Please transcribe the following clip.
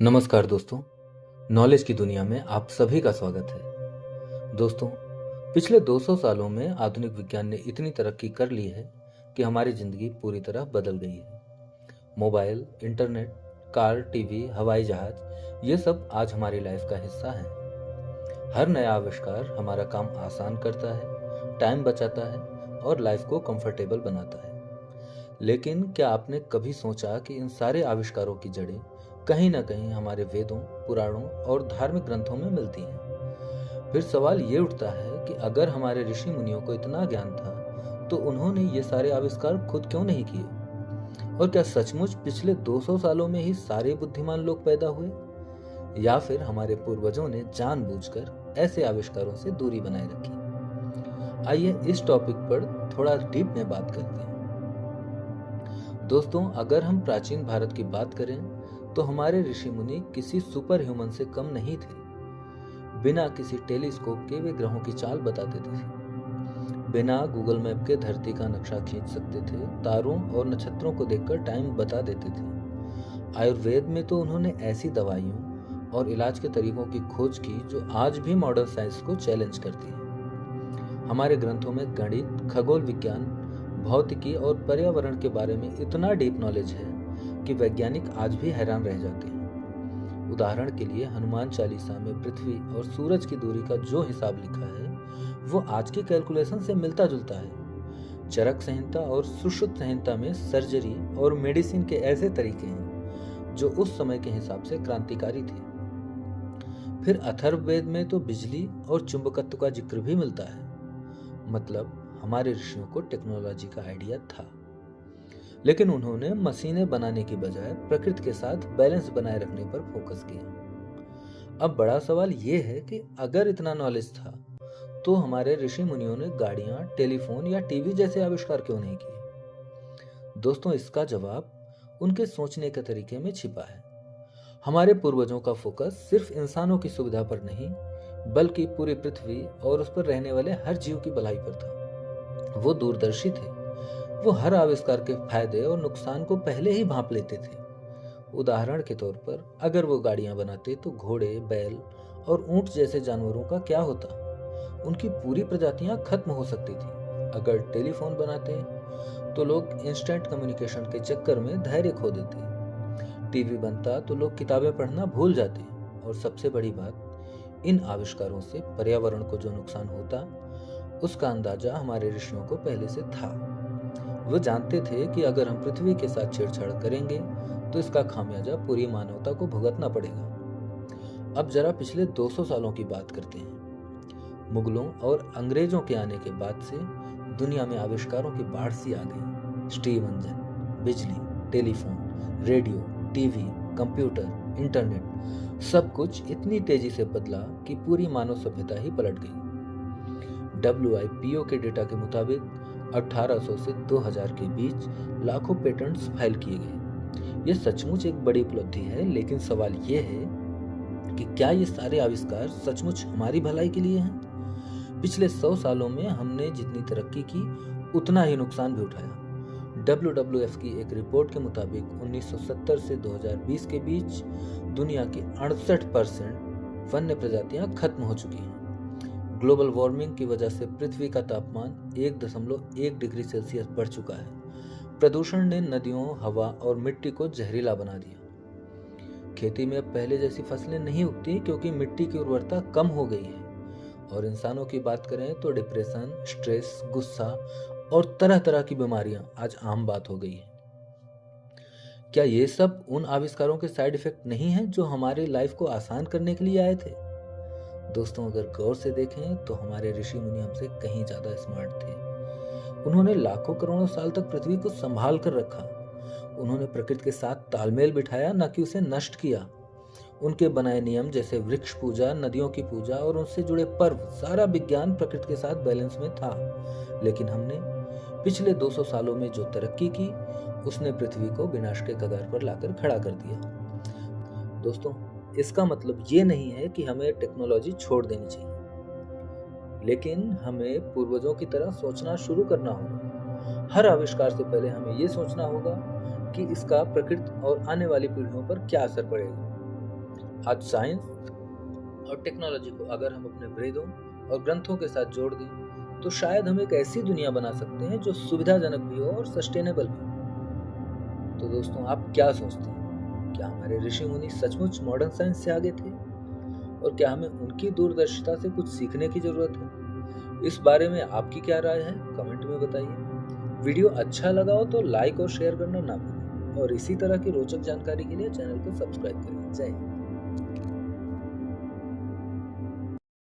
नमस्कार दोस्तों, नॉलेज की दुनिया में आप सभी का स्वागत है। दोस्तों, पिछले 200 सालों में आधुनिक विज्ञान ने इतनी तरक्की कर ली है कि हमारी जिंदगी पूरी तरह बदल गई है। मोबाइल, इंटरनेट, कार, टीवी, हवाई जहाज, ये सब आज हमारी लाइफ का हिस्सा हैं। हर नया आविष्कार हमारा काम आसान करता है, टाइम बचाता है और लाइफ को कंफर्टेबल बनाता है। लेकिन क्या आपने कभी सोचा कि इन सारे आविष्कारों की जड़ें कहीं ना कहीं हमारे वेदों, पुराणों और धार्मिक ग्रंथों में मिलती हैं? फिर सवाल ये उठता है कि अगर हमारे ऋषि मुनियों को इतना ज्ञान था, तो उन्होंने ये सारे आविष्कार खुद क्यों नहीं किए? और क्या सचमुच पिछले 200 सालों में ही सारे बुद्धिमान लोग पैदा हुए, या फिर हमारे पूर्वजों ने जानबूझकर ऐसे आविष्कारों से दूरी बनाए रखी? आइए इस टॉपिक पर थोड़ा डीप में बात करते हैं। दोस्तों, अगर हम प्राचीन भारत की बात करें तो हमारे ऋषि मुनि किसी सुपर ह्यूमन से कम नहीं थे। बिना किसी टेलीस्कोप के वे ग्रहों की चाल बता देते थे। बिना गूगल मैप के धरती का नक्शा खींच सकते थे, तारों और नक्षत्रों को देखकर टाइम बता देते थे। आयुर्वेद में तो उन्होंने ऐसी दवाइयों और इलाज के तरीकों की खोज की जो आज भी मॉडर्न साइंस को चैलेंज करती है। हमारे ग्रंथों में गणित, खगोल विज्ञान, भौतिकी और पर्यावरण के बारे में इतना डीप नॉलेज है कि वैज्ञानिक आज भी हैरान रह जाते हैं। उदाहरण के लिए हनुमान चालीसा में पृथ्वी और सूरज की दूरी का जो हिसाब लिखा है, वो आज की कैलकुलेशन से मिलता जुलता है। चरक संहिता और सुश्रुत संहिता में सर्जरी और मेडिसिन के ऐसे तरीके हैं जो उस समय के हिसाब से क्रांतिकारी थे। फिर अथर्ववेद में तो बिजली और चुंबकत्व का जिक्र भी मिलता है। मतलब हमारे ऋषियों को टेक्नोलॉजी का आइडिया था, लेकिन उन्होंने मशीनें बनाने की बजाय प्रकृति के साथ बैलेंस बनाए रखने पर फोकस किया। अब बड़ा सवाल ये है कि अगर इतना नॉलेज था, तो हमारे ऋषि मुनियों ने गाड़ियां, टेलीफोन या टीवी जैसे आविष्कार क्यों नहीं किए? दोस्तों, इसका जवाब उनके सोचने के तरीके में छिपा है। हमारे पूर्वजों का फोकस सिर्फ इंसानों की सुविधा पर नहीं, बल्कि पूरी पृथ्वी और उस पर रहने वाले हर जीव की भलाई पर था। वो दूरदर्शी थे। वो हर आविष्कार के फायदे और नुकसान को पहले ही भांप लेते थे। उदाहरण के तौर पर अगर वो गाड़ियां बनाते तो घोड़े, बैल और ऊंट जैसे जानवरों का क्या होता? उनकी पूरी प्रजातियां खत्म हो सकती थी। अगर टेलीफोन बनाते तो लोग इंस्टेंट कम्युनिकेशन के चक्कर में धैर्य खो देते। टीवी बनता तो लोग किताबें पढ़ना भूल जाते। और सबसे बड़ी बात, इन आविष्कारों से पर्यावरण को जो नुकसान होता, उसका अंदाजा हमारे ऋषियों को पहले से था। वो जानते थे कि अगर हम पृथ्वी के साथ छेड़छाड़ करेंगे तो इसका खामियाजा पूरी मानवता को भुगतना पड़ेगा। अब जरा पिछले 200 सालों की बात करते हैं। मुगलों और अंग्रेजों के आने के बाद से दुनिया में आविष्कारों की बाढ़ सी आ गई। स्टीम इंजन, बिजली, telephone, radio, TV, computer, internet, सब कुछ इतनी तेजी से बदला कि पूरी मानव सभ्यता ही पलट गई। WIPO के डेटा के मुताबिक 1800 से 2000 के बीच लाखों पेटेंट्स फाइल किए गए। यह सचमुच एक बड़ी उपलब्धि है, लेकिन सवाल यह है कि क्या ये सारे आविष्कार सचमुच हमारी भलाई के लिए हैं? पिछले 100 सालों में हमने जितनी तरक्की की, उतना ही नुकसान भी उठाया। WWF की एक रिपोर्ट के मुताबिक 1970 से 2020 के बीच दुनिया की 68% वन्य प्रजातियां खत्म हो चुकी हैं। ग्लोबल वार्मिंग की वजह से पृथ्वी का तापमान 1.1 डिग्री सेल्सियस बढ़ चुका है। प्रदूषण ने नदियों, हवा और मिट्टी को जहरीला बना दिया। खेती में अब पहले जैसी फसलें नहीं उगती क्योंकि मिट्टी की उर्वरता कम हो गई है। और इंसानों की बात करें तो डिप्रेशन, स्ट्रेस, गुस्सा और तरह तरह की बीमारियां आज आम बात हो गई है। क्या ये सब उन आविष्कारों के साइड इफेक्ट नहीं हैं जो हमारी लाइफ को आसान करने के लिए आए थे? दोस्तों, अगर गौर से देखें तो हमारे ऋषि मुनि हमसे कहीं ज्यादा स्मार्ट थे। उन्होंने लाखों करोड़ों साल तक पृथ्वी को संभाल कर रखा। उन्होंने प्रकृति के साथ तालमेल बिठाया, न कि उसे नष्ट किया। उनके बनाए नियम जैसे वृक्ष पूजा, नदियों की पूजा और उनसे जुड़े पर्व, सारा विज्ञान प्रकृति के साथ बैलेंस में था। लेकिन हमने पिछले 200 सालों में जो तरक्की की, उसने पृथ्वी को विनाश के कगार पर लाकर खड़ा कर दिया। दोस्तों, इसका मतलब ये नहीं है कि हमें टेक्नोलॉजी छोड़ देनी चाहिए, लेकिन हमें पूर्वजों की तरह सोचना शुरू करना होगा। हर आविष्कार से पहले हमें ये सोचना होगा कि इसका प्रकृति और आने वाली पीढ़ियों पर क्या असर पड़ेगा। आज साइंस और टेक्नोलॉजी को अगर हम अपने वेदों और ग्रंथों के साथ जोड़ दें तो शायद हम एक ऐसी दुनिया बना सकते हैं जो सुविधाजनक भी हो और सस्टेनेबल भी। तो दोस्तों, आप क्या सोचते हैं, क्या हमारे ऋषि मुनि सचमुच मॉडर्न साइंस से आगे थे और क्या हमें उनकी दूरदर्शिता से कुछ सीखने की जरूरत है? इस बारे में आपकी क्या राय है, कमेंट में बताइए। वीडियो अच्छा लगा हो तो लाइक और शेयर करना ना भूलें और इसी तरह की रोचक जानकारी के लिए चैनल को सब्सक्राइब करें। जय हिंद।